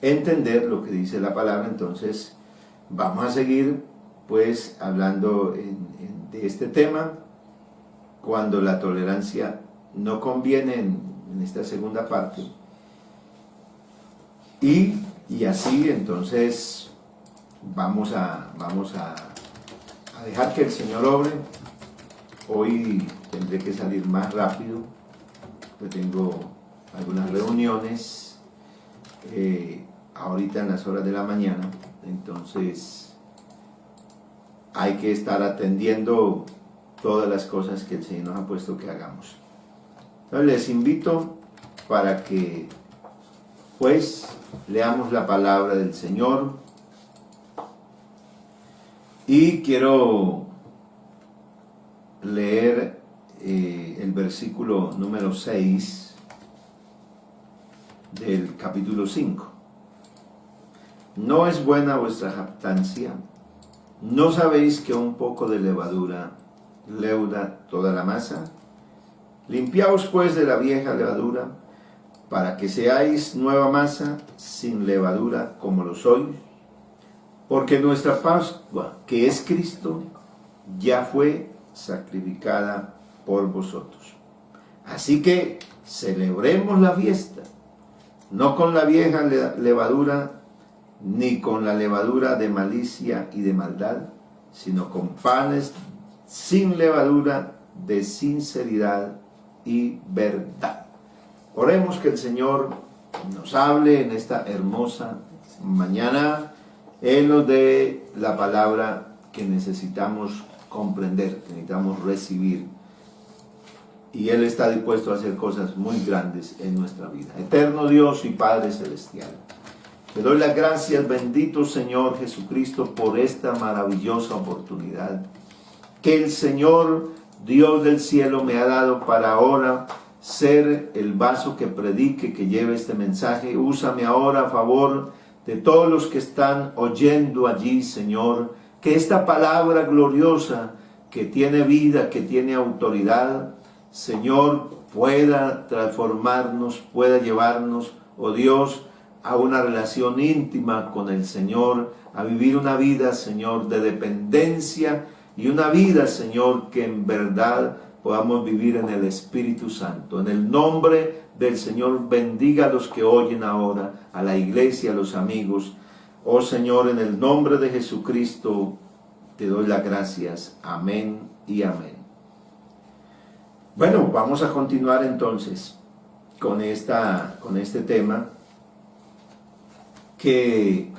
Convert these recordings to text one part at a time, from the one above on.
entender lo que dice la palabra. Entonces vamos a seguir pues hablando de este tema, cuando la tolerancia no conviene, en esta segunda parte. Y así entonces vamos a dejar que el Señor obre. Hoy tendré que salir más rápido, porque tengo algunas reuniones ahorita en las horas de la mañana, entonces hay que estar atendiendo todas las cosas que el Señor nos ha puesto que hagamos. Entonces les invito para que pues leamos la palabra del Señor, y quiero leer el versículo número 6 del capítulo 5. ¿No es buena vuestra jactancia? ¿No sabéis que un poco de levadura leuda toda la masa? Limpiaos pues de la vieja levadura, para que seáis nueva masa, sin levadura como lo sois, porque nuestra Pascua, que es Cristo, ya fue sacrificada por vosotros. Así que celebremos la fiesta, no con la vieja levadura, ni con la levadura de malicia y de maldad, sino con panes sin levadura, de sinceridad y verdad. Oremos que el Señor nos hable en esta hermosa mañana. Él nos dé la palabra que necesitamos comprender, que necesitamos recibir. Y Él está dispuesto a hacer cosas muy grandes en nuestra vida. Eterno Dios y Padre Celestial, te doy las gracias, bendito Señor Jesucristo, por esta maravillosa oportunidad que el Señor Dios del cielo me ha dado para ahora ser el vaso que predique, que lleve este mensaje. Úsame ahora a favor de todos los que están oyendo allí, Señor, que esta palabra gloriosa, que tiene vida, que tiene autoridad, Señor, pueda transformarnos, pueda llevarnos, oh Dios, a una relación íntima con el Señor, a vivir una vida, Señor, de dependencia, y una vida, Señor, que en verdad podamos vivir en el Espíritu Santo. En el nombre del Señor, bendiga a los que oyen ahora, a la iglesia, a los amigos. Oh Señor, en el nombre de Jesucristo, te doy las gracias. Amén y amén. Bueno, vamos a continuar entonces con este tema que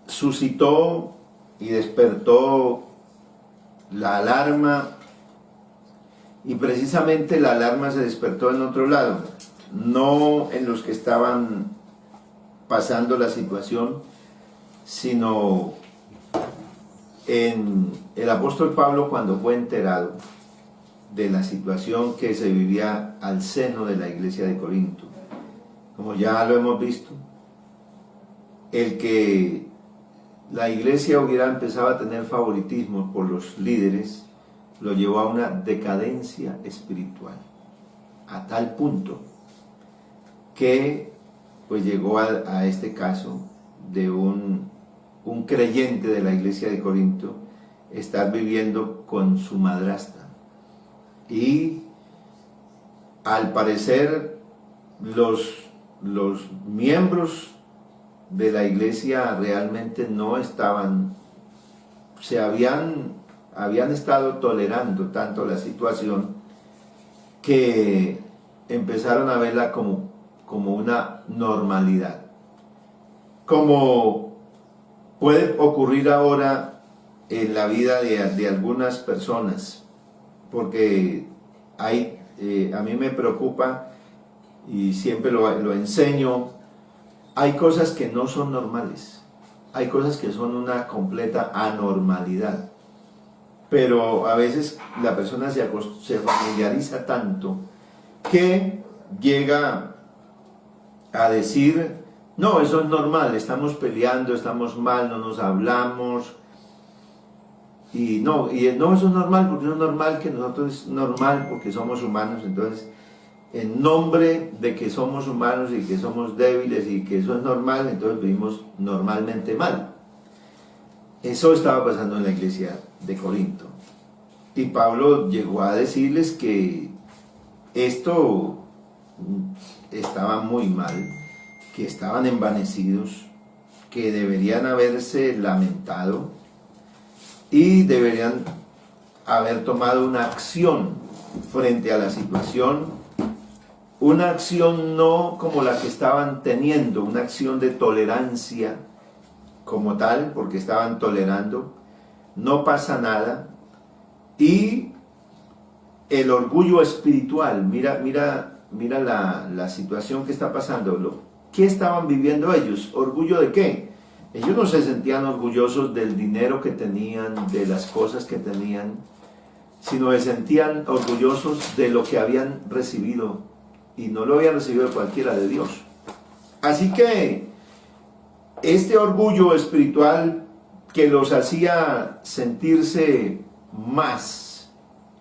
suscitó y despertó la alarma, y precisamente la alarma se despertó en otro lado, no en los que estaban pasando la situación, sino en el apóstol Pablo, cuando fue enterado de la situación que se vivía al seno de la iglesia de Corinto. Como ya lo hemos visto, el que la iglesia hubiera empezado a tener favoritismo por los líderes, lo llevó a una decadencia espiritual, a tal punto que pues llegó a este caso de un creyente de la iglesia de Corinto estar viviendo con su madrastra, y al parecer los miembros de la iglesia realmente no estaban, habían estado tolerando tanto la situación que empezaron a verla como una normalidad, como puede ocurrir ahora en la vida de algunas personas, porque a mí me preocupa, y siempre lo enseño. Hay cosas que no son normales, hay cosas que son una completa anormalidad, pero a veces la persona se familiariza tanto que llega a decir: no, eso es normal, estamos peleando, estamos mal, no nos hablamos, y no, eso es normal, porque no es normal que nosotros, es normal porque somos humanos. Entonces en nombre de que somos humanos y que somos débiles y que eso es normal, entonces vivimos normalmente mal. Eso estaba pasando en la iglesia de Corinto. Y Pablo llegó a decirles que esto estaba muy mal, que estaban envanecidos, que deberían haberse lamentado y deberían haber tomado una acción frente a la situación, una acción no como la que estaban teniendo, una acción de tolerancia como tal, porque estaban tolerando, no pasa nada, y el orgullo espiritual, mira la situación que está pasando, ¿qué estaban viviendo ellos? ¿Orgullo de qué? Ellos no se sentían orgullosos del dinero que tenían, de las cosas que tenían, sino se sentían orgullosos de lo que habían recibido, y no lo habían recibido de cualquiera, de Dios. Así que este orgullo espiritual que los hacía sentirse más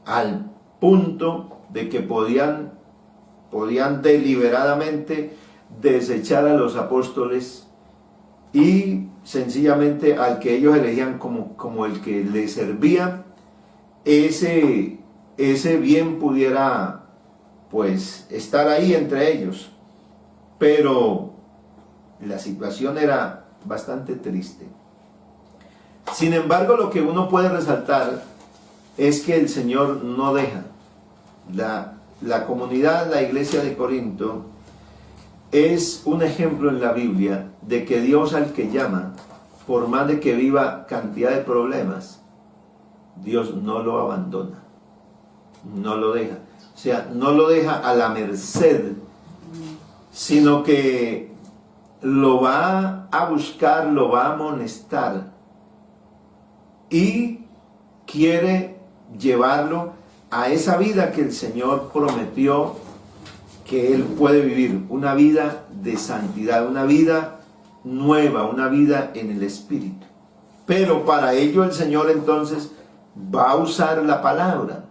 al punto de que podían deliberadamente desechar a los apóstoles y sencillamente al que ellos elegían como el que les servía, ese bien pudiera pues estar ahí entre ellos. Pero la situación era bastante triste. Sin embargo, lo que uno puede resaltar es que el Señor no deja. La comunidad, la iglesia de Corinto, es un ejemplo en la Biblia de que Dios al que llama, por más de que viva cantidad de problemas, Dios no lo abandona, no lo deja. O sea, no lo deja a la merced, sino que lo va a buscar, lo va a amonestar y quiere llevarlo a esa vida que el Señor prometió que Él puede vivir, una vida de santidad, una vida nueva, una vida en el Espíritu. Pero para ello el Señor entonces va a usar la palabra,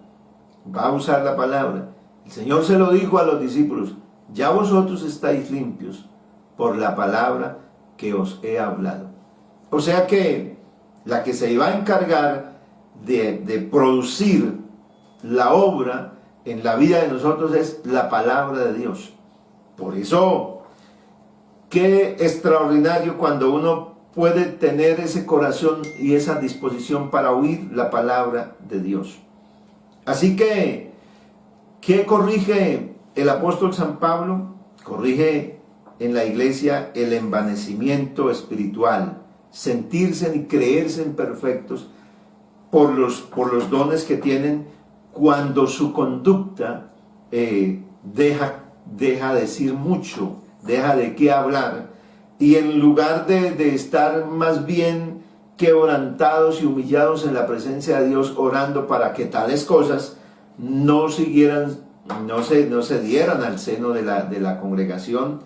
El Señor se lo dijo a los discípulos: ya vosotros estáis limpios por la palabra que os he hablado. O sea que la que se iba a encargar de producir la obra en la vida de nosotros es la palabra de Dios. Por eso, qué extraordinario cuando uno puede tener ese corazón y esa disposición para oír la palabra de Dios. Así que, ¿qué corrige el apóstol San Pablo? Corrige en la iglesia el envanecimiento espiritual, sentirse y creerse imperfectos por los dones que tienen, cuando su conducta deja decir mucho, deja de qué hablar, y en lugar de estar más bien quebrantados y humillados en la presencia de Dios, orando para que tales cosas no se dieran al seno de la congregación,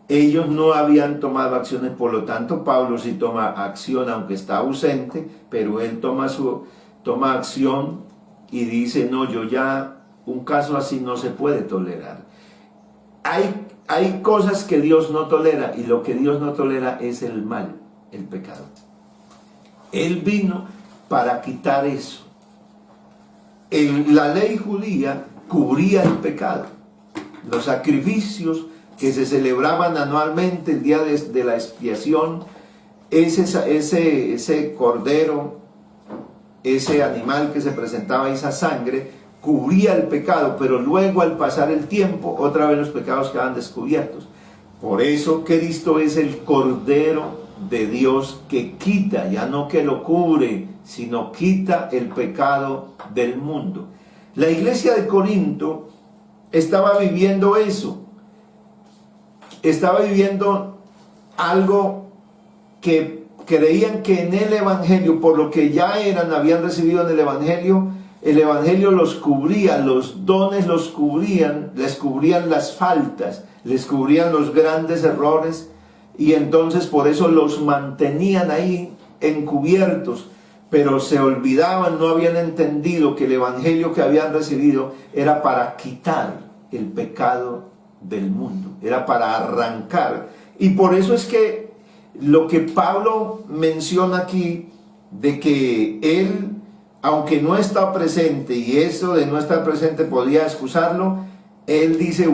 ellos no habían tomado acciones. Por lo tanto, Pablo sí toma acción, aunque está ausente, pero él toma acción y dice: no, un caso así no se puede tolerar. Hay cosas que Dios no tolera, y lo que Dios no tolera es el mal, el pecado. Él vino para quitar eso. La ley judía cubría el pecado. Los sacrificios que se celebraban anualmente, el día de la expiación, ese cordero, ese animal que se presentaba, esa sangre, cubría el pecado, pero luego al pasar el tiempo, otra vez los pecados quedaban descubiertos. Por eso Cristo es el Cordero de Dios que quita, ya no que lo cubre, sino quita el pecado del mundo. La iglesia de Corinto estaba viviendo eso, estaba viviendo algo que creían que en el Evangelio, por lo que ya habían recibido en el Evangelio los cubría, los dones los cubrían, les cubrían las faltas, les cubrían los grandes errores, y entonces por eso los mantenían ahí encubiertos, pero se olvidaban, no habían entendido que el Evangelio que habían recibido era para quitar el pecado del mundo, era para arrancar. Y por eso es que lo que Pablo menciona aquí, de que él, aunque no está presente, y eso de no estar presente podía excusarlo, él dice,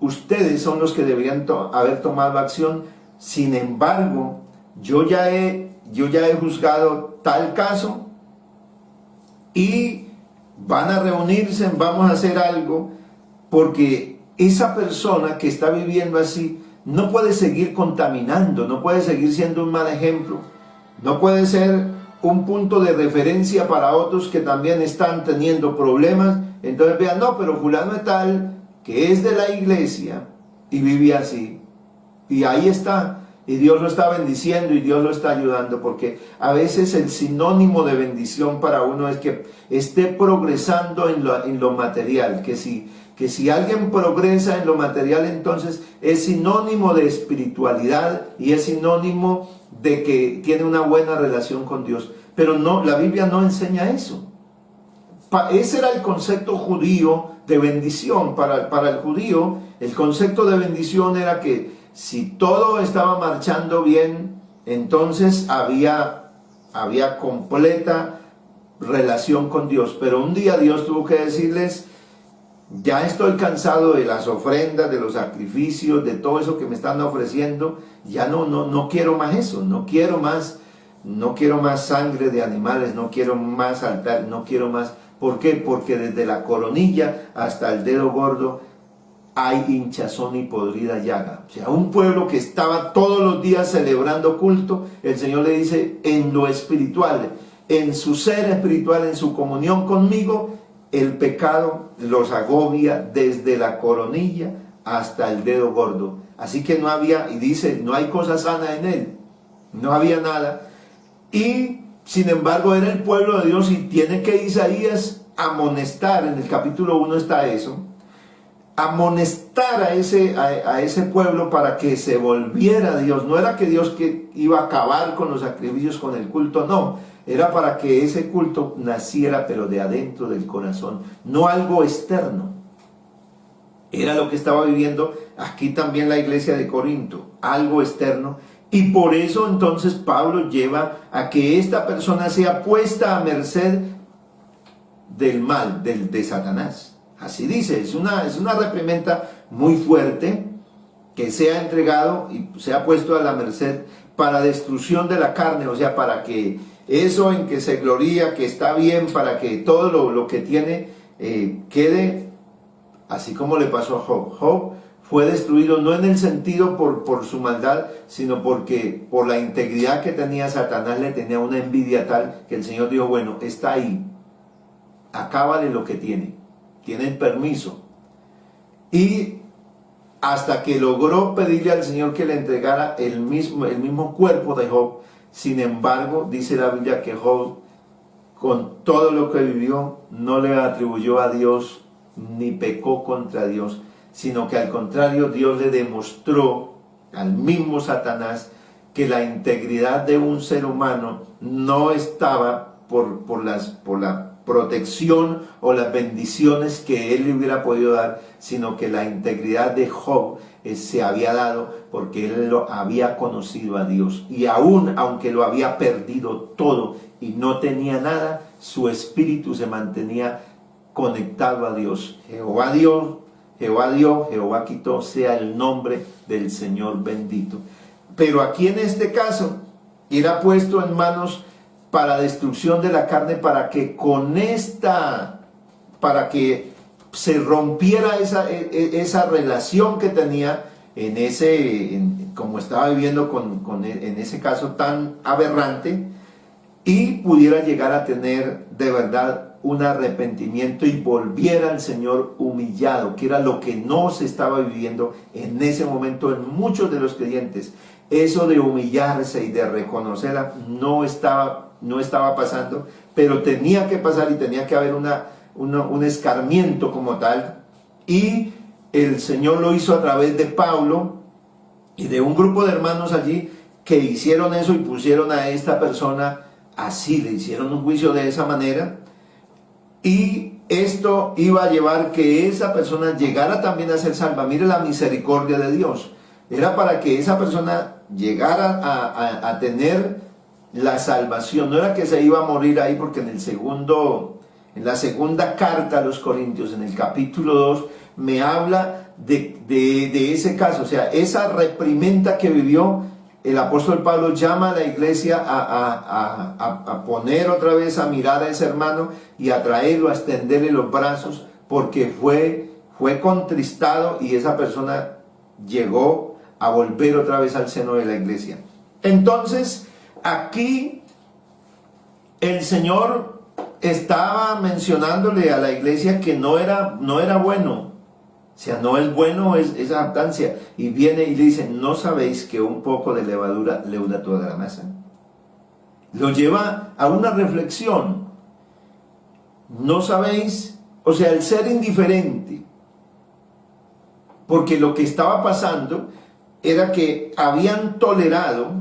ustedes son los que deberían haber tomado acción, sin embargo, yo ya he juzgado tal caso, y van a reunirse, vamos a hacer algo, porque esa persona que está viviendo así no puede seguir contaminando, no puede seguir siendo un mal ejemplo, no puede ser un punto de referencia para otros que también están teniendo problemas. Entonces vean, no, pero fulano es tal, que es de la iglesia y vive así, y ahí está. Y Dios lo está bendiciendo y Dios lo está ayudando, porque a veces el sinónimo de bendición para uno es que esté progresando en lo material, que si alguien progresa en lo material, entonces es sinónimo de espiritualidad y es sinónimo de que tiene una buena relación con Dios. Pero no, la Biblia no enseña eso. Ese era el concepto judío de bendición. Para el judío, el concepto de bendición era que si todo estaba marchando bien, entonces había completa relación con Dios. Pero un día Dios tuvo que decirles, ya estoy cansado de las ofrendas, de los sacrificios, de todo eso que me están ofreciendo. Ya no quiero más eso, no quiero más sangre de animales, no quiero más altar, no quiero más. ¿Por qué? Porque desde la coronilla hasta el dedo gordo hay hinchazón y podrida llaga. O sea, un pueblo que estaba todos los días celebrando culto, el Señor le dice, en lo espiritual, en su ser espiritual, en su comunión conmigo, el pecado los agobia desde la coronilla hasta el dedo gordo. Así que no había, y dice, no hay cosa sana en él, no había nada. Y sin embargo era el pueblo de Dios, y tiene que Isaías amonestar, en el capítulo 1 está eso, amonestar a ese pueblo para que se volviera a Dios. No era que Dios que iba a acabar con los sacrificios, con el culto, no. Era para que ese culto naciera, pero de adentro del corazón, no algo externo. Era lo que estaba viviendo aquí también la iglesia de Corinto, algo externo. Y por eso entonces Pablo lleva a que esta persona sea puesta a merced del mal, de Satanás. Así dice, es una reprimenda muy fuerte, que sea entregado y sea puesto a la merced para destrucción de la carne, o sea, para que eso en que se gloría, que está bien, para que todo lo que tiene quede así como le pasó a Job. Job fue destruido no en el sentido por su maldad, sino porque por la integridad que tenía, Satanás le tenía una envidia tal que el Señor dijo, bueno, está ahí, acábale lo que tiene el permiso. Y hasta que logró pedirle al Señor que le entregara el mismo cuerpo de Job. Sin embargo, dice la Biblia que Job, con todo lo que vivió, no le atribuyó a Dios ni pecó contra Dios, sino que al contrario, Dios le demostró al mismo Satanás que la integridad de un ser humano no estaba por la protección o las bendiciones que él le hubiera podido dar, sino que la integridad de Job se había dado porque él lo había conocido a Dios, y aún aunque lo había perdido todo y no tenía nada, su espíritu se mantenía conectado a Dios. Jehová dio, Jehová quitó, sea el nombre del Señor bendito. Pero aquí en este caso era puesto en manos para destrucción de la carne, para que para que se rompiera esa relación que tenía como estaba viviendo en ese caso tan aberrante, y pudiera llegar a tener de verdad un arrepentimiento y volviera al Señor humillado, que era lo que no se estaba viviendo en ese momento en muchos de los creyentes. Eso de humillarse y de reconocerla no estaba pasando, pero tenía que pasar, y tenía que haber un escarmiento como tal, y el Señor lo hizo a través de Pablo y de un grupo de hermanos allí que hicieron eso y pusieron a esta persona así, le hicieron un juicio de esa manera, y esto iba a llevar que esa persona llegara también a ser salva. Mire la misericordia de Dios. Era para que esa persona llegara a tener la salvación. No era que se iba a morir ahí, porque en la segunda carta a los Corintios, en el capítulo 2, me habla de ese caso. O sea, esa reprimenda que vivió, el apóstol Pablo llama a la iglesia a poner otra vez, a mirar a ese hermano y a traerlo, a extenderle los brazos, porque fue contristado y esa persona llegó a volver otra vez al seno de la iglesia. Entonces, aquí el Señor estaba mencionándole a la iglesia que no era bueno. O sea, no es bueno esa jactancia. Y viene y le dice, ¿no sabéis que un poco de levadura leuda toda la masa? Lo lleva a una reflexión. ¿No sabéis? O sea, el ser indiferente. Porque lo que estaba pasando era que habían tolerado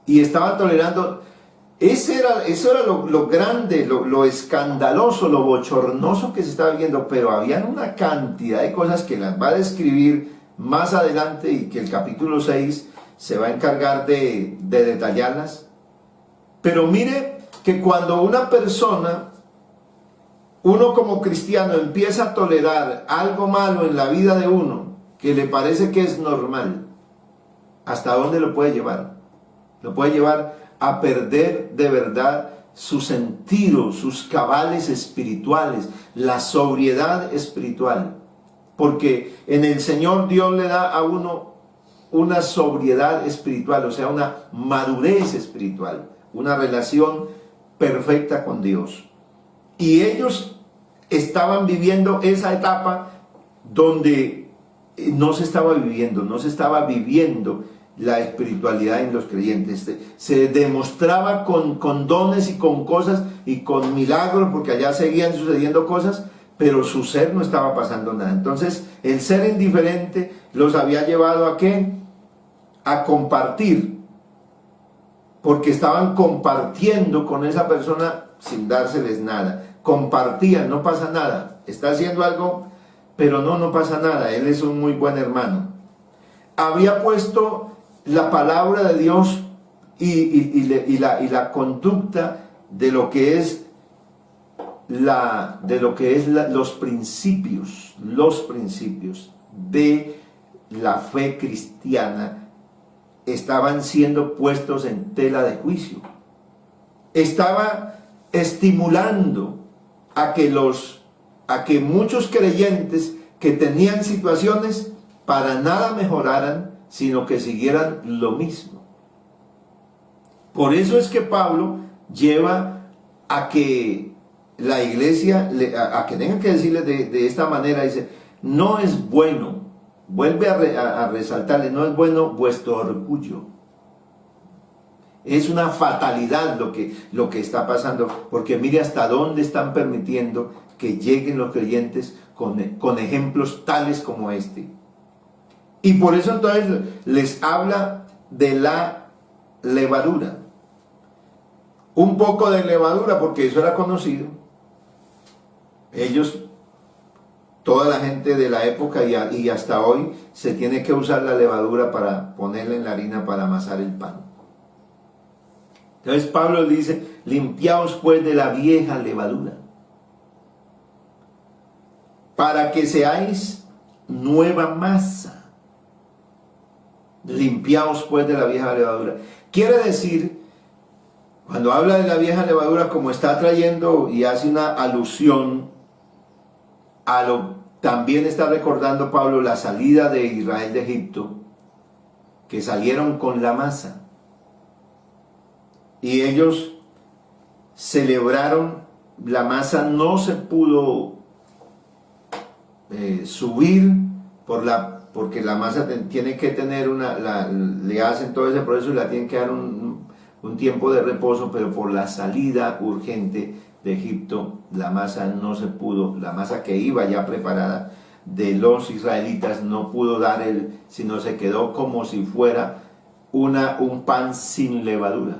y estaban tolerando. Eso era lo grande, lo escandaloso, lo bochornoso que se estaba viendo, pero había una cantidad de cosas que las va a describir más adelante y que el capítulo 6 se va a encargar de detallarlas. Pero mire que cuando una persona, uno como cristiano, empieza a tolerar algo malo en la vida de uno, que le parece que es normal, ¿hasta dónde lo puede llevar? Lo puede llevar a perder de verdad su sentido, sus cabales espirituales, la sobriedad espiritual. Porque en el Señor Dios le da a uno una sobriedad espiritual, o sea, una madurez espiritual, una relación perfecta con Dios. Y ellos estaban viviendo esa etapa donde no se estaba viviendo la espiritualidad en los creyentes. Se demostraba con dones y con cosas y con milagros, porque allá seguían sucediendo cosas, pero su ser no estaba pasando nada. Entonces, el ser indiferente los había llevado ¿a qué? A compartir, porque estaban compartiendo con esa persona sin dárseles nada. Compartían, no pasa nada. Está haciendo algo, pero no pasa nada. Él es un muy buen hermano. Había puesto la palabra de Dios y la conducta de lo que es los principios de la fe cristiana estaban siendo puestos en tela de juicio. Estaba estimulando a que muchos creyentes que tenían situaciones para nada mejoraran, sino que siguieran lo mismo. Por eso es que Pablo lleva a que la iglesia, a que tengan que decirle de esta manera, dice, no es bueno, vuelve a resaltarle, no es bueno vuestro orgullo. Es una fatalidad lo que está pasando, porque mire hasta dónde están permitiendo que lleguen los creyentes con ejemplos tales como este. Y por eso entonces les habla de la levadura. Un poco de levadura, porque eso era conocido. Ellos, toda la gente de la época y hasta hoy, se tiene que usar la levadura para ponerla en la harina para amasar el pan. Entonces Pablo dice, limpiaos pues de la vieja levadura, para que seáis nueva masa. Limpiaos pues de la vieja levadura. Quiere decir, cuando habla de la vieja levadura, como está trayendo y hace una alusión también está recordando Pablo la salida de Israel de Egipto, que salieron con la masa. Y ellos celebraron, la masa no se pudo subir porque la masa tiene que tener le hacen todo ese proceso y la tienen que dar un tiempo de reposo, pero por la salida urgente de Egipto, la masa no se pudo, la masa que iba ya preparada de los israelitas no pudo sino se quedó como si fuera un pan sin levadura.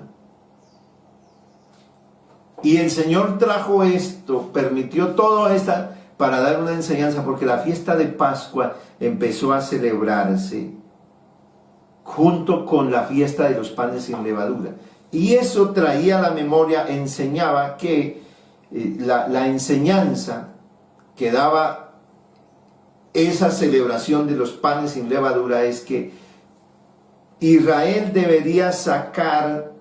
Y el Señor trajo esto, permitió todo esto para dar una enseñanza, porque la fiesta de Pascua empezó a celebrarse junto con la fiesta de los panes sin levadura. Y eso traía a la memoria, enseñaba que la enseñanza que daba esa celebración de los panes sin levadura es que Israel debería sacar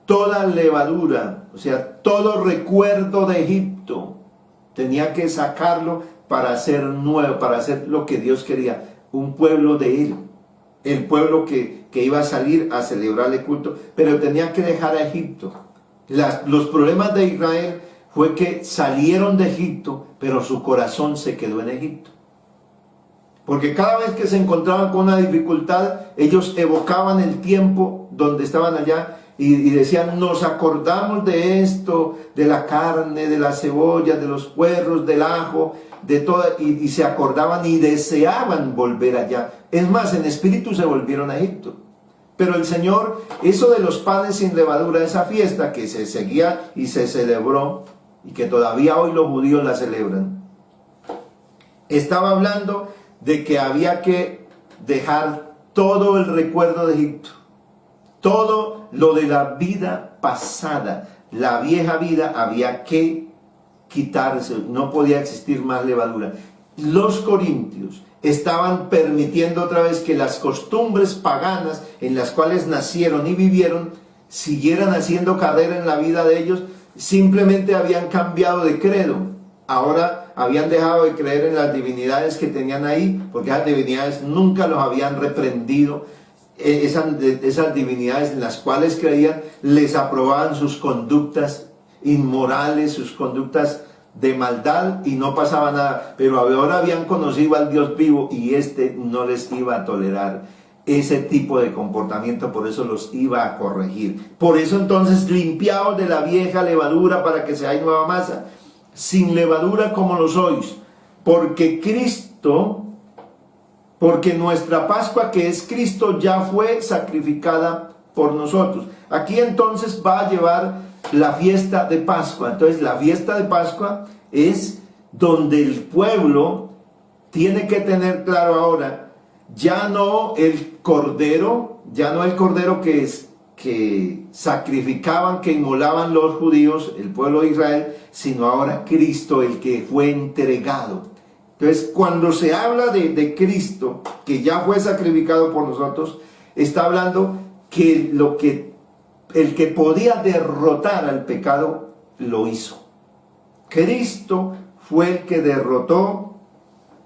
toda levadura, o sea, todo recuerdo de Egipto, tenía que sacarlo para hacer nuevo, para hacer lo que Dios quería, un pueblo de Él, el pueblo que iba a salir a celebrarle culto, pero tenía que dejar a Egipto. Los problemas de Israel fue que salieron de Egipto, pero su corazón se quedó en Egipto. Porque cada vez que se encontraban con una dificultad, ellos evocaban el tiempo donde estaban allá y decían, nos acordamos de esto, de la carne, de la cebolla, de los puerros, del ajo, de todo, y se acordaban y deseaban volver allá. Es más, en espíritu se volvieron a Egipto. Pero el Señor, eso de los panes sin levadura, esa fiesta que se seguía y se celebró, y que todavía hoy los judíos la celebran, estaba hablando de que había que dejar todo el recuerdo de Egipto, todo lo de la vida pasada, la vieja vida había que quitarse, no podía existir más levadura. Los corintios estaban permitiendo otra vez que las costumbres paganas en las cuales nacieron y vivieron siguieran haciendo carrera en la vida de ellos. Simplemente habían cambiado de credo. Ahora habían dejado de creer en las divinidades que tenían ahí, porque esas divinidades nunca los habían reprendido. Esas divinidades en las cuales creían les aprobaban sus conductas inmorales, sus conductas de maldad, y no pasaba nada. Pero ahora habían conocido al Dios vivo y no les iba a tolerar ese tipo de comportamiento, por eso los iba a corregir. Por eso entonces, limpiaos de la vieja levadura para que seáis nueva masa, sin levadura como lo sois, porque nuestra Pascua, que es Cristo, ya fue sacrificada por nosotros. Aquí entonces va a llevar la fiesta de Pascua. Entonces la fiesta de Pascua es donde el pueblo tiene que tener claro ahora, ya no el cordero que sacrificaban, que inmolaban los judíos, el pueblo de Israel, sino ahora Cristo, el que fue entregado. Entonces, cuando se habla de Cristo, que ya fue sacrificado por nosotros, está hablando que el que podía derrotar al pecado, lo hizo. Cristo fue el que derrotó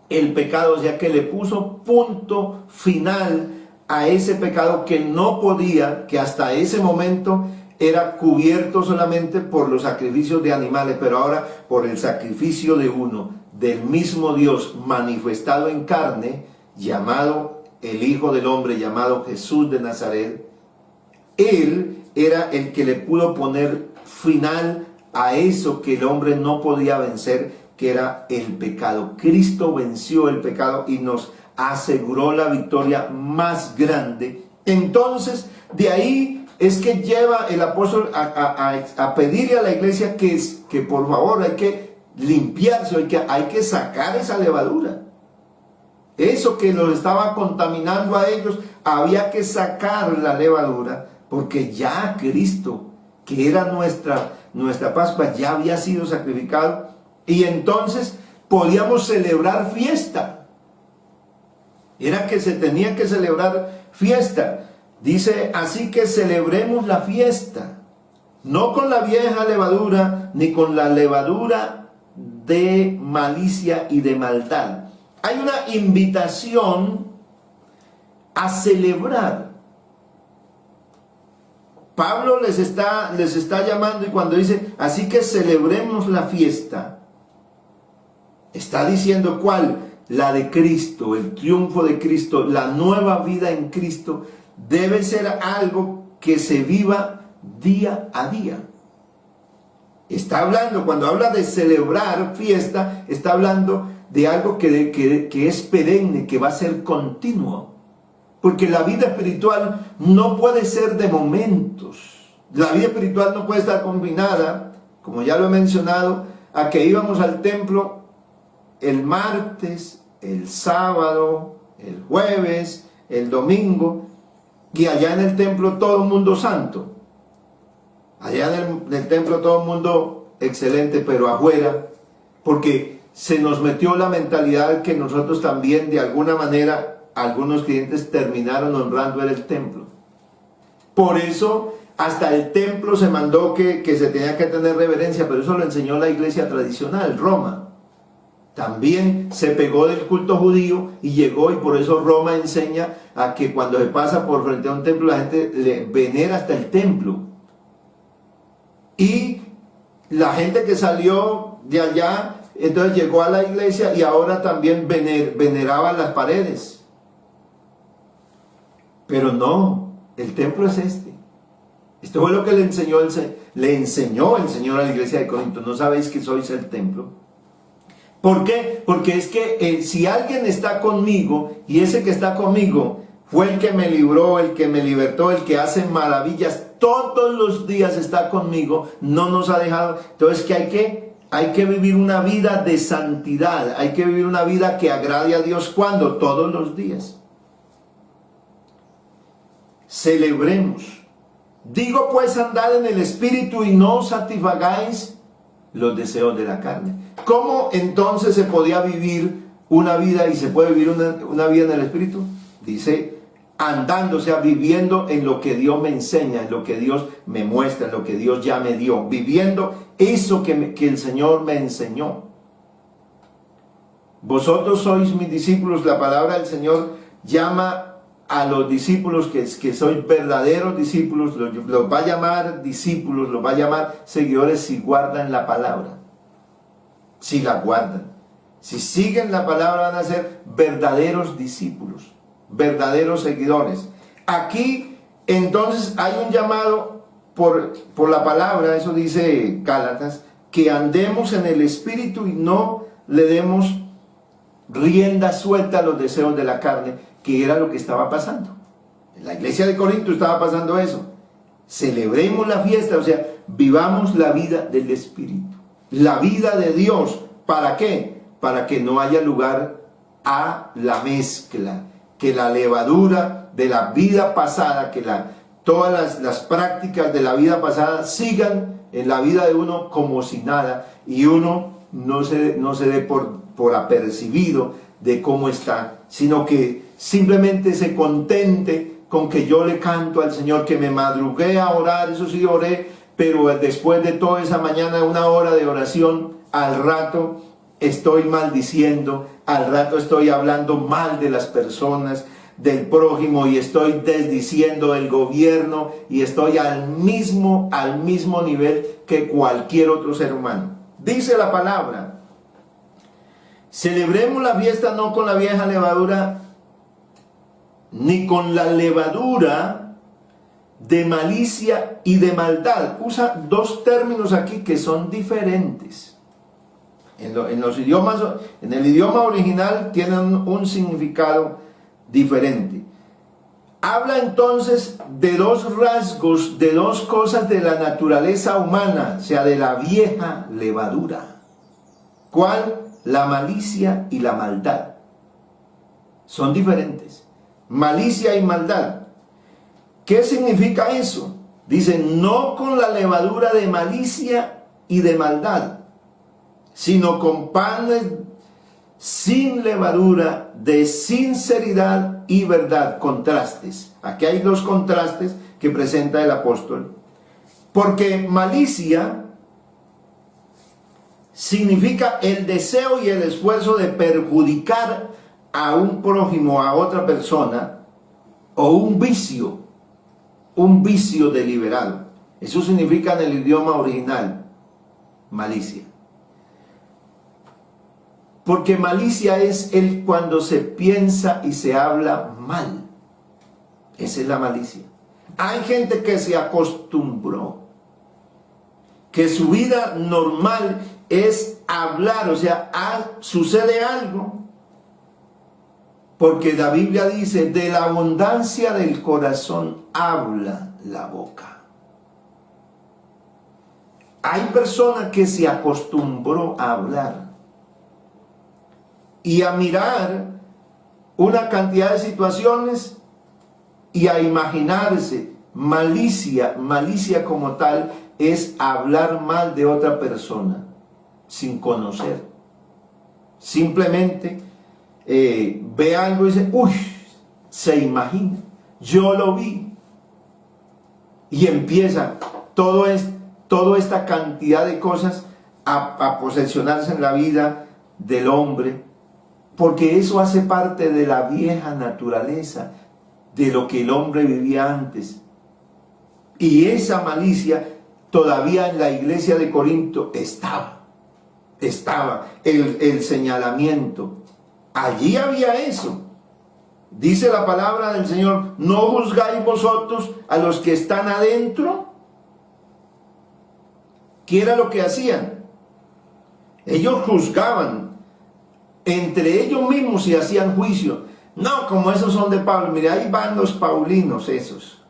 el pecado, o sea que le puso punto final a ese pecado que no podía, que hasta ese momento era cubierto solamente por los sacrificios de animales, pero ahora por el sacrificio de uno, del mismo Dios manifestado en carne, llamado el Hijo del Hombre, llamado Jesús de Nazaret. Él era el que le pudo poner final a eso que el hombre no podía vencer, que era el pecado. Cristo venció el pecado y nos aseguró la victoria más grande. Entonces, de ahí es que lleva el apóstol a pedirle a la iglesia que por favor hay que limpiarse, hay que sacar esa levadura. Eso que los estaba contaminando a ellos, había que sacar la levadura, porque ya Cristo, que era nuestra Pascua, ya había sido sacrificado, y entonces podíamos celebrar fiesta. Era que se tenía que celebrar fiesta. Dice, así que celebremos la fiesta, no con la vieja levadura, ni con la levadura de malicia y de maldad. Hay una invitación a celebrar. Pablo les está llamando, y cuando dice, así que celebremos la fiesta, está diciendo ¿cuál? La de Cristo, el triunfo de Cristo, la nueva vida en Cristo. Debe ser algo que se viva día a día. Está hablando, cuando habla de celebrar fiesta, está hablando de algo que es perenne, que va a ser continuo. Porque la vida espiritual no puede ser de momentos. La vida espiritual no puede estar combinada, como ya lo he mencionado, a que íbamos al templo el martes, el sábado, el jueves, el domingo, y allá en el templo todo el mundo santo. Allá en el templo todo el mundo excelente, pero afuera, porque se nos metió la mentalidad que nosotros también, de alguna manera, algunos clientes terminaron honrando el templo. Por eso, hasta el templo se mandó que se tenía que tener reverencia, pero eso lo enseñó la iglesia tradicional, Roma. También se pegó del culto judío y llegó, y por eso Roma enseña a que cuando se pasa por frente a un templo, la gente le venera hasta el templo. Y la gente que salió de allá, entonces llegó a la iglesia y ahora también veneraba las paredes. Pero no, el templo es este. Esto fue lo que le enseñó el Señor a la iglesia de Corinto. ¿No sabéis que sois el templo? ¿Por qué? Porque es que si alguien está conmigo, y ese que está conmigo fue el que me libró, el que me libertó, el que hace maravillas, todos los días está conmigo, no nos ha dejado. Entonces, ¿qué hay que vivir una vida de santidad, hay que vivir una vida que agrade a Dios. ¿Cuándo? Todos los días. Celebremos. Digo pues, andad en el Espíritu y no satisfagáis los deseos de la carne. ¿Cómo entonces se podía vivir una vida, y se puede vivir una vida en el Espíritu? Dice, andando, o sea, viviendo en lo que Dios me enseña, en lo que Dios me muestra, en lo que Dios ya me dio, viviendo eso que el Señor me enseñó. Vosotros sois mis discípulos. La palabra del Señor llama a los discípulos que sois verdaderos discípulos, los va a llamar discípulos, los va a llamar seguidores si guardan la palabra, si la guardan. Si siguen la palabra, van a ser verdaderos discípulos, verdaderos seguidores. Aquí entonces hay un llamado por la palabra, eso dice Gálatas, que andemos en el Espíritu y no le demos rienda suelta a los deseos de la carne, que era lo que estaba pasando. En la iglesia de Corinto estaba pasando eso. Celebremos la fiesta, o sea, vivamos la vida del Espíritu, la vida de Dios. ¿Para qué? Para que no haya lugar a la mezcla, que la levadura de la vida pasada, que todas las prácticas de la vida pasada sigan en la vida de uno como si nada, y uno no se dé por apercibido de cómo está, sino que simplemente se contente con que yo le canto al Señor, que me madrugué a orar. Eso sí, oré, pero después de toda esa mañana, una hora de oración, al rato estoy maldiciendo, al rato estoy hablando mal de las personas, del prójimo, y estoy desdiciendo del gobierno, y estoy al mismo nivel que cualquier otro ser humano. Dice la palabra: celebremos la fiesta no con la vieja levadura, ni con la levadura de malicia y de maldad. Usa dos términos aquí que son diferentes. En el idioma original tienen un significado diferente. Habla entonces de dos rasgos, de dos cosas de la naturaleza humana, o sea, de la vieja levadura. ¿Cuál? La malicia y la maldad. Son diferentes. Malicia y maldad. ¿Qué significa eso? Dice, no con la levadura de malicia y de maldad, sino con panes sin levadura, de sinceridad y verdad. Contrastes. Aquí hay dos contrastes que presenta el apóstol. Porque malicia significa el deseo y el esfuerzo de perjudicar a un prójimo, a otra persona, o un vicio deliberado. Eso significa en el idioma original, malicia. Porque malicia es cuando se piensa y se habla mal. Esa es la malicia. Hay gente que se acostumbró, que su vida normal es hablar, o sea, sucede algo, porque la Biblia dice, de la abundancia del corazón habla la boca. hay personas que se acostumbró a hablar y a mirar una cantidad de situaciones y a imaginarse. Malicia como tal es hablar mal de otra persona sin conocer. Simplemente ve algo y dice, uy, se imagina, yo lo vi. Y empieza toda esta cantidad de cosas a posesionarse en la vida del hombre, porque eso hace parte de la vieja naturaleza, de lo que el hombre vivía antes. Y esa malicia todavía en la iglesia de Corinto estaba el señalamiento. Allí había eso. Dice la palabra del Señor, ¿no juzgáis vosotros a los que están adentro? ¿Qué era lo que hacían? Ellos juzgaban entre ellos mismos y hacían juicio. No, como esos son de Pablo, mire, ahí van los paulinos esos.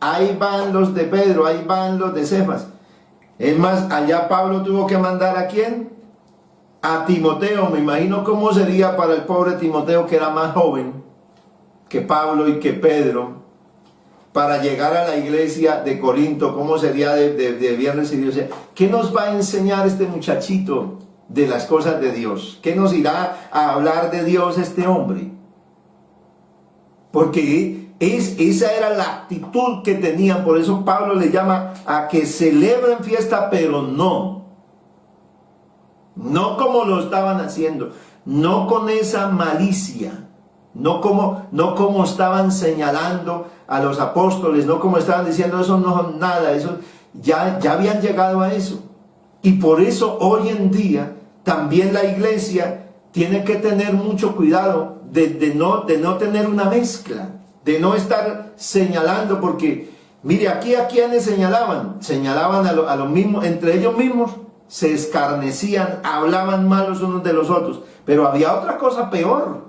Ahí van los de Pedro, ahí van los de Cefas. Es más, allá Pablo tuvo que mandar ¿a quién? A Timoteo. Me imagino cómo sería para el pobre Timoteo, que era más joven que Pablo y que Pedro, para llegar a la iglesia de Corinto. ¿Cómo sería de bien recibido? O sea, ¿qué nos va a enseñar este muchachito de las cosas de Dios? ¿Qué nos irá a hablar de Dios este hombre? Porque esa era la actitud que tenían. Por eso Pablo le llama a que celebren fiesta, pero no como lo estaban haciendo, no con esa malicia, no como estaban señalando a los apóstoles, no como estaban diciendo eso no nada, eso ya habían llegado a eso. Y por eso hoy en día también la iglesia tiene que tener mucho cuidado de no tener una mezcla, de no estar señalando, porque mire, aquí a quienes señalaban a los mismos, entre ellos mismos se escarnecían, hablaban mal los unos de los otros. Pero había otra cosa peor.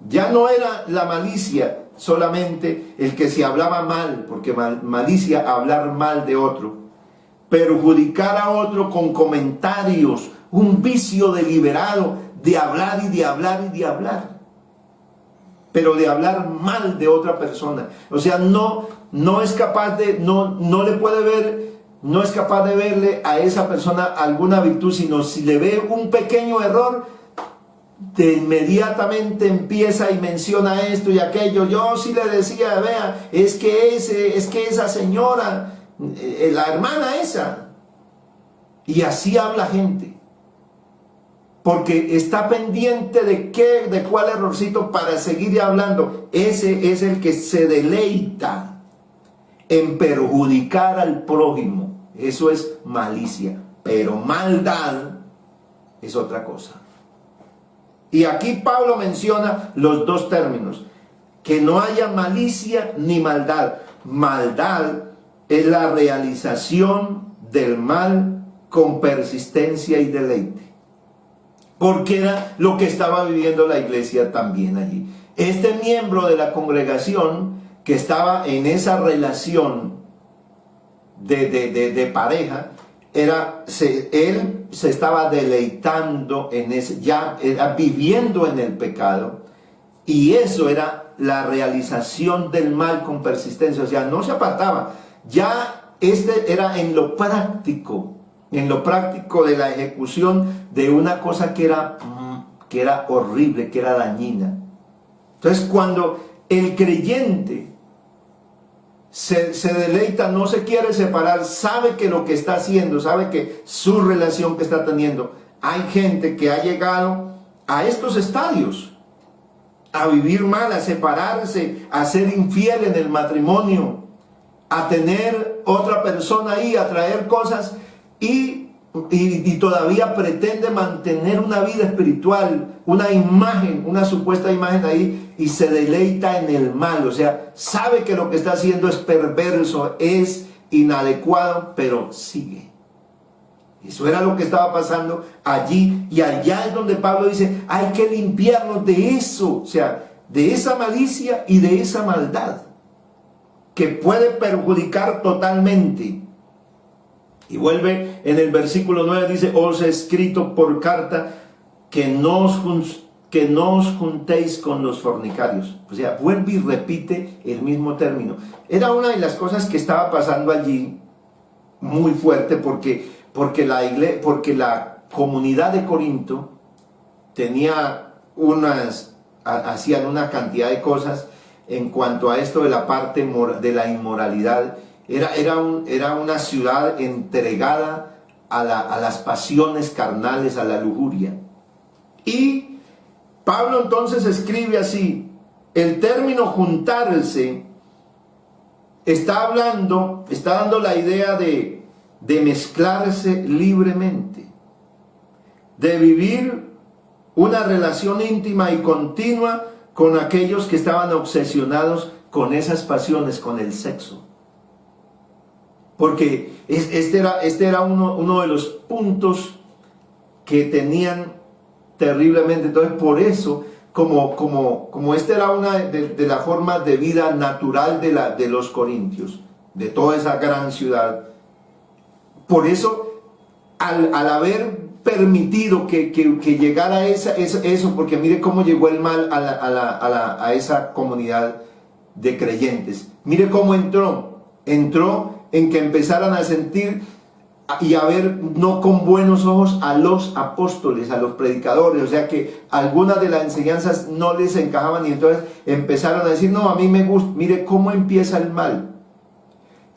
Ya no era la malicia solamente el que se hablaba mal, porque malicia, hablar mal de otro, perjudicar a otro con comentarios, un vicio deliberado de hablar y de hablar y de hablar, pero de hablar mal de otra persona. O sea, no es capaz de, no le puede ver, no es capaz de verle a esa persona alguna virtud, sino si le ve un pequeño error, de inmediatamente empieza y menciona esto y aquello. Yo sí le decía, vea, es que esa señora, la hermana esa, y así habla gente, porque está pendiente de cuál errorcito para seguir hablando. Ese es el que se deleita en perjudicar al prójimo. Eso es malicia, pero maldad es otra cosa. Y aquí Pablo menciona los dos términos, que no haya malicia ni maldad. Maldad es la realización del mal con persistencia y deleite, porque era lo que estaba viviendo la iglesia también allí. Este miembro de la congregación que estaba en esa relación de pareja, él se estaba deleitando en ese, ya era viviendo en el pecado, y eso era la realización del mal con persistencia. O sea, no se apartaba. Ya era en lo práctico de la ejecución de una cosa que era horrible, que era dañina. Entonces, cuando el creyente se deleita, no se quiere separar, sabe que lo que está haciendo, sabe que su relación que está teniendo, hay gente que ha llegado a estos estadios, a vivir mal, a separarse, a ser infiel en el matrimonio, a tener otra persona ahí, a traer cosas y todavía pretende mantener una vida espiritual, una imagen, una supuesta imagen ahí, y se deleita en el mal. O sea, sabe que lo que está haciendo es perverso, es inadecuado, pero sigue. Eso era lo que estaba pasando allí, y allá es donde Pablo dice, hay que limpiarnos de eso, o sea, de esa malicia y de esa maldad que puede perjudicar totalmente. Y vuelve en el versículo 9, dice, os he escrito por carta que no os juntéis con los fornicarios. O sea, vuelve y repite el mismo término. Era una de las cosas que estaba pasando allí muy fuerte porque la comunidad de Corinto hacían una cantidad de cosas en cuanto a esto de la parte de la inmoralidad. Era una ciudad entregada a las pasiones carnales, a la lujuria. Y Pablo entonces escribe así, el término juntarse está dando la idea de mezclarse libremente, de vivir una relación íntima y continua con aquellos que estaban obsesionados con esas pasiones, con el sexo. Porque este era uno de los puntos que tenían terriblemente. Entonces, por eso, como esta era una de la forma de vida natural de los corintios, de toda esa gran ciudad, por eso, al haber permitido que llegara eso, porque mire cómo llegó el mal a esa comunidad de creyentes, mire cómo entró en que empezaran a sentir y a ver no con buenos ojos a los apóstoles, a los predicadores, o sea que algunas de las enseñanzas no les encajaban y entonces empezaron a decir, no, a mí me gusta, mire cómo empieza el mal.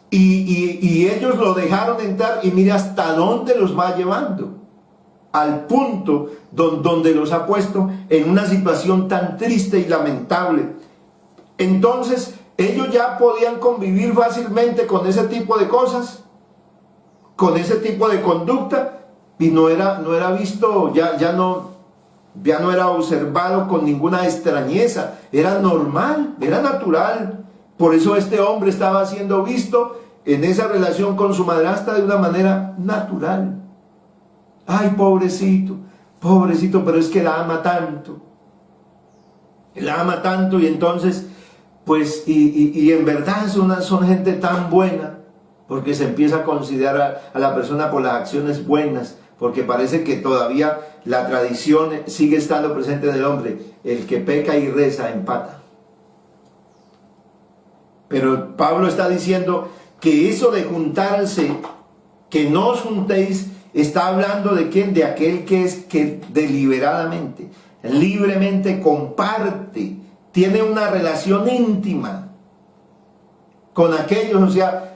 Y ellos lo dejaron entrar y mire hasta dónde los va llevando, al punto donde los ha puesto en una situación tan triste y lamentable. Entonces ellos ya podían convivir fácilmente con ese tipo de cosas, con ese tipo de conducta, y no era visto, ya no era observado con ninguna extrañeza, era normal, era natural. Por eso este hombre estaba siendo visto en esa relación con su madrastra de una manera natural. Ay, pobrecito, pero es que la ama tanto. La ama tanto y entonces, pues, y en verdad son gente tan buena, porque se empieza a considerar a la persona por las acciones buenas, porque parece que todavía la tradición sigue estando presente en el hombre. El que peca y reza empata. Pero Pablo está diciendo que eso de juntarse, que no os juntéis, está hablando de quién, de aquel que deliberadamente, libremente comparte, tiene una relación íntima con aquellos, o sea,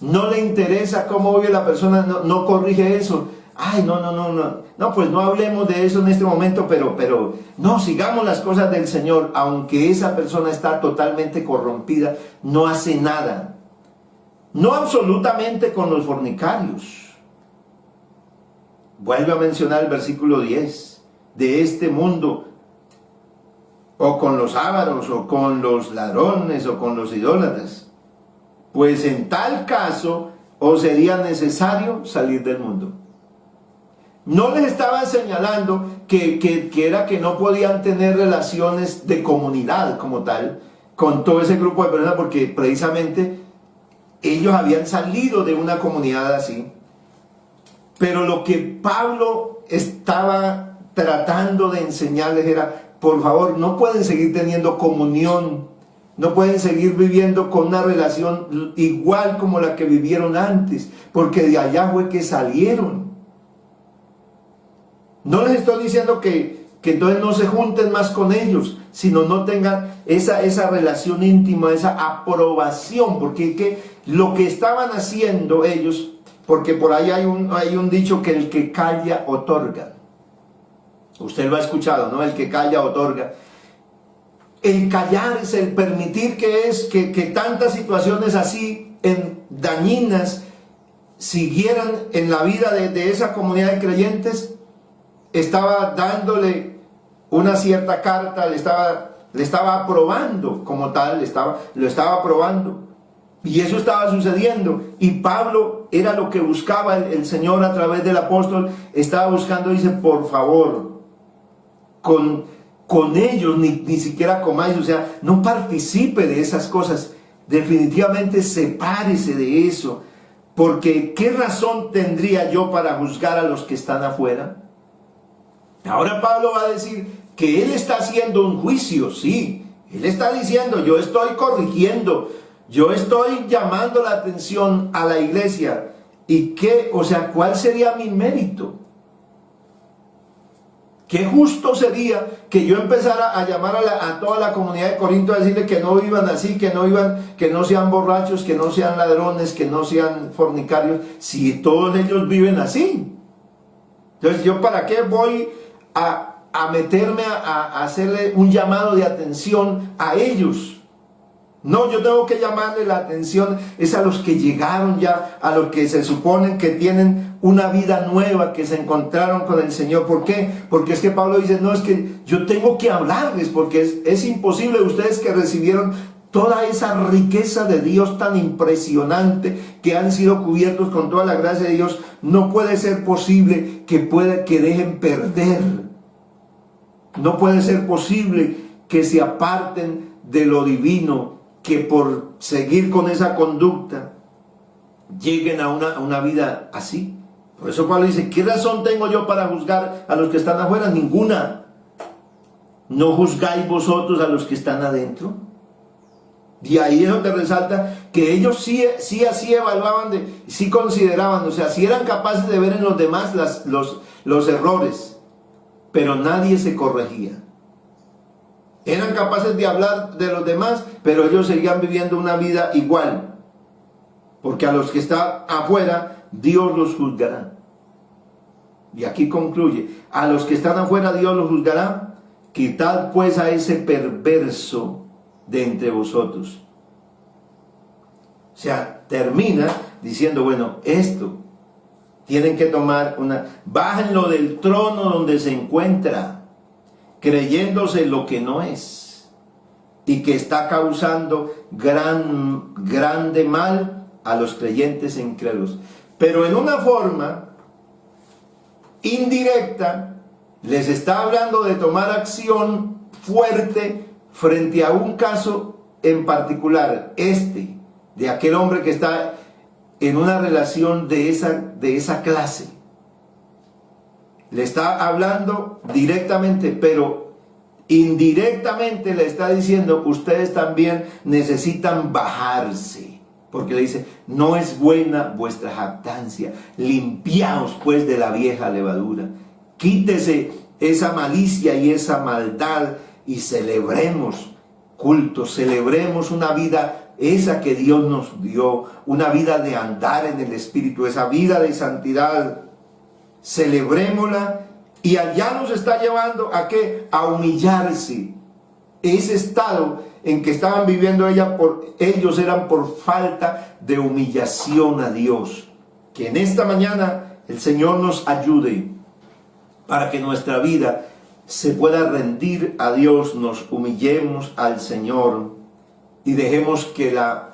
no le interesa cómo vive la persona, no corrige eso. Ay, no, pues no hablemos de eso en este momento, pero no, sigamos las cosas del Señor, aunque esa persona está totalmente corrompida, no hace nada. No absolutamente con los fornicarios. Vuelve a mencionar el versículo 10, de este mundo, o con los ávaros, o con los ladrones, o con los idólatras. Pues en tal caso, os sería necesario salir del mundo. No les estaba señalando que era que no podían tener relaciones de comunidad como tal, con todo ese grupo de personas, porque precisamente ellos habían salido de una comunidad así. Pero lo que Pablo estaba tratando de enseñarles era, por favor, no pueden seguir teniendo comunión, no pueden seguir viviendo con una relación igual como la que vivieron antes, porque de allá fue que salieron. No les estoy diciendo que entonces no se junten más con ellos, sino no tengan esa relación íntima, esa aprobación, porque lo que estaban haciendo ellos, porque por ahí hay un dicho que el que calla otorga. Usted lo ha escuchado, ¿no? El que calla otorga. El callar es el permitir que tantas situaciones así dañinas siguieran en la vida de esa comunidad de creyentes. Estaba dándole una cierta carta, le estaba aprobando como tal, lo estaba aprobando. Y eso estaba sucediendo. Y Pablo era lo que buscaba el Señor a través del apóstol. Estaba buscando, dice, por favor, con ellos ni siquiera comáis. O sea, no participe de esas cosas. Definitivamente sepárese de eso. Porque ¿qué razón tendría yo para juzgar a los que están afuera? Ahora Pablo va a decir que él está haciendo un juicio, sí. Él está diciendo, yo estoy corrigiendo, yo estoy llamando la atención a la iglesia. ¿Y qué? O sea, ¿cuál sería mi mérito? Qué justo sería que yo empezara a llamar a toda la comunidad de Corinto a decirle que no vivan así, que no sean borrachos, que no sean ladrones, que no sean fornicarios, si todos ellos viven así. Entonces, ¿yo para qué voy a meterme a hacerle un llamado de atención a ellos? No, yo tengo que llamarle la atención es a los que llegaron ya, a los que se suponen que tienen una vida nueva, que se encontraron con el Señor. ¿Por qué? Porque es que Pablo dice, no, es que yo tengo que hablarles, porque es imposible. Ustedes que recibieron toda esa riqueza de Dios tan impresionante, que han sido cubiertos con toda la gracia de Dios, no puede ser posible que dejen perder. No puede ser posible que se aparten de lo divino, que por seguir con esa conducta lleguen a una vida así. Por eso Pablo dice, ¿qué razón tengo yo para juzgar a los que están afuera? Ninguna. ¿No juzgáis vosotros a los que están adentro? Y ahí es donde resalta que ellos sí así evaluaban, sí consideraban, o sea, sí eran capaces de ver en los demás los errores, pero nadie se corregía. Eran capaces de hablar de los demás, pero ellos seguían viviendo una vida igual. Porque a los que están afuera, Dios los juzgará. Y aquí concluye, a los que están afuera, Dios los juzgará. Quitad pues a ese perverso de entre vosotros. O sea, termina diciendo, bueno, esto, tienen que tomar bájenlo del trono donde se encuentra, creyéndose lo que no es, y que está causando grande mal a los creyentes incrédulos. Pero en una forma indirecta, les está hablando de tomar acción fuerte frente a un caso en particular, de aquel hombre que está en una relación de esa clase. Le está hablando directamente, pero indirectamente le está diciendo, ustedes también necesitan bajarse. Porque le dice, no es buena vuestra jactancia, limpiaos pues de la vieja levadura. Quítese esa malicia y esa maldad y celebremos cultos, celebremos una vida esa que Dios nos dio, una vida de andar en el Espíritu, esa vida de santidad. Celebrémosla, y allá nos está llevando a ¿qué? A humillarse. Ese estado en que estaban viviendo ellos eran por falta de humillación a Dios. Que en esta mañana el Señor nos ayude para que nuestra vida se pueda rendir a Dios, nos humillemos al Señor y dejemos que la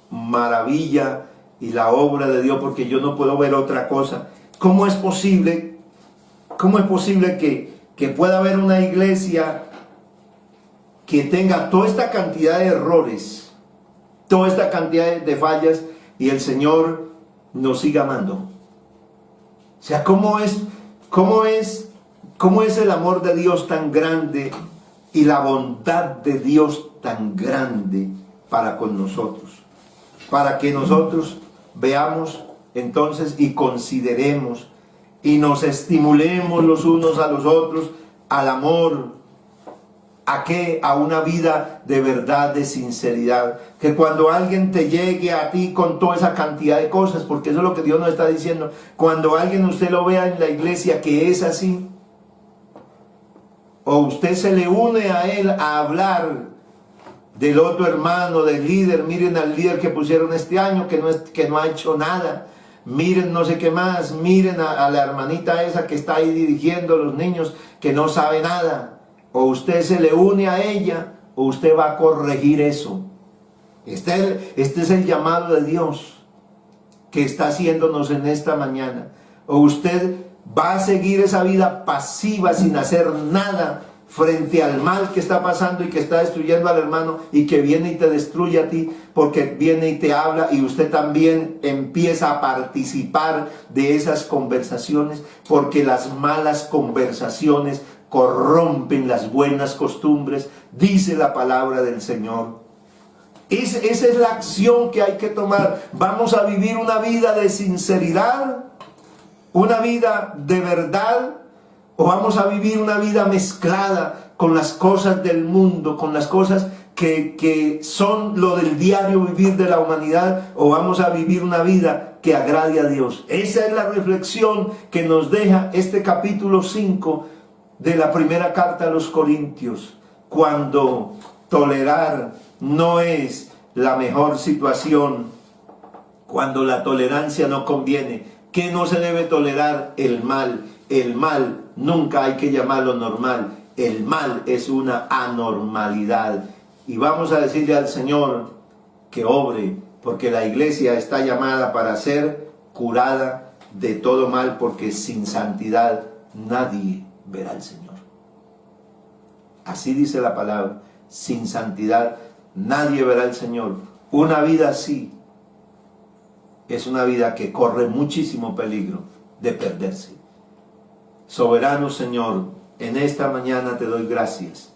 maravilla y la obra de Dios, porque yo no puedo ver otra cosa. ¿Cómo es posible que pueda haber una iglesia que tenga toda esta cantidad de errores, toda esta cantidad de fallas, y el Señor nos siga amando? O sea, ¿cómo es el amor de Dios tan grande y la bondad de Dios tan grande para con nosotros? Para que nosotros veamos entonces y consideremos y nos estimulemos los unos a los otros al amor. ¿A qué? A una vida de verdad, de sinceridad. Que cuando alguien te llegue a ti con toda esa cantidad de cosas, porque eso es lo que Dios nos está diciendo, cuando alguien usted lo vea en la iglesia que es así, o usted se le une a él a hablar del otro hermano, del líder, miren al líder que pusieron este año que no ha hecho nada, miren no sé qué más, miren a la hermanita esa que está ahí dirigiendo a los niños que no sabe nada, o usted se le une a ella, o usted va a corregir eso. Este es el llamado de Dios que está haciéndonos en esta mañana. O usted va a seguir esa vida pasiva sin hacer nada frente al mal que está pasando y que está destruyendo al hermano y que viene y te destruye a ti, porque viene y te habla y usted también empieza a participar de esas conversaciones, porque las malas conversaciones corrompen las buenas costumbres, dice la palabra del Señor. Esa es la acción que hay que tomar. Vamos a vivir una vida de sinceridad, una vida de verdad, o vamos a vivir una vida mezclada con las cosas del mundo, con las cosas que son lo del diario vivir de la humanidad, o vamos a vivir una vida que agrade a Dios. Esa es la reflexión que nos deja este capítulo 5 de la primera carta a los Corintios, cuando tolerar no es la mejor situación, cuando la tolerancia no conviene. ¿Qué no se debe tolerar? El mal. El mal nunca hay que llamarlo normal. El mal es una anormalidad. Y vamos a decirle al Señor que obre, porque la iglesia está llamada para ser curada de todo mal, porque sin santidad nadie verá al Señor. Así dice la palabra, sin santidad nadie verá al Señor. Una vida así es una vida que corre muchísimo peligro de perderse. Soberano Señor, en esta mañana te doy gracias,